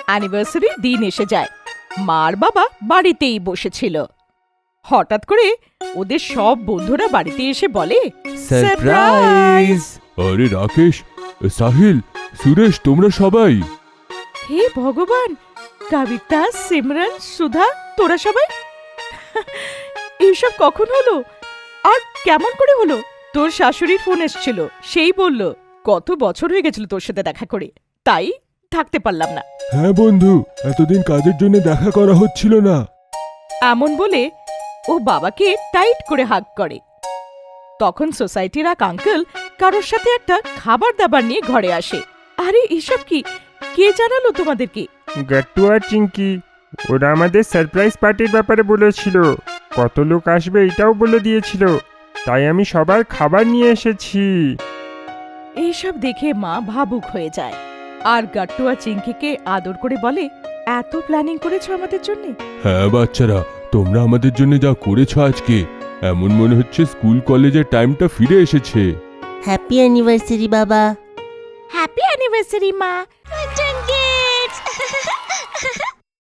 অ্যানিভার্সারির দিন এসে যায়। মার বাবা বাড়িতেই বসেছিল। হঠাৎ করে ওদের সব বন্ধুরা বাড়িতে এসে বলে, সারপ্রাইজ! আরে রাকেশ, সাহিল, সুরেশ, তোমরা সবাই? হে ভগবান, কবিতা, সিমরন, সুধা, তোরা সবাই এইসব কখন হলো আর কেমন করে হলো? তোর শাশুড়ির ফোন এসেছিল, সেই বলল কত বছর হয়ে গেছিল তোর সাথে দেখা করে, তাই থাকতে পারলাম না। হ্যাঁ বন্ধু, এতদিন কাজের জন্য দেখা করা হচ্ছিল না। এমন বলে ও বাবাকে টাইট করে হাগ করে। তখন সোসাইটির এক আঙ্কেল কারোর সাথে একটা খাবার দাবার নিয়ে ঘরে আসে। আরে এসব কি, কে জানালো তোমাদেরকে? গাট্টু আর চিঙ্কি, ওরা আমাদের সারপ্রাইজ পার্টির ব্যাপারে বলেছিল। কত লোক আসবে এটাও বলে দিয়েছিল, তাই আমি সবার খাবার নিয়ে এসেছি। এইসব দেখে মা ভাবুক হয়ে যায় আর গাট্টু আর চিঙ্কিকে আদর করে বলে, এত প্ল্যানিং করেছো আমাদের জন্য? হ্যাঁ বাচ্চারা, তোমরা আমাদের জন্য যা করেছো আজকে, এমন মনে হচ্ছে স্কুল কলেজের টাইমটা ফিরে এসেছে। হ্যাপি অ্যানিভার্সারি বাবা। হ্যাপি অ্যানিভার্সারি মা।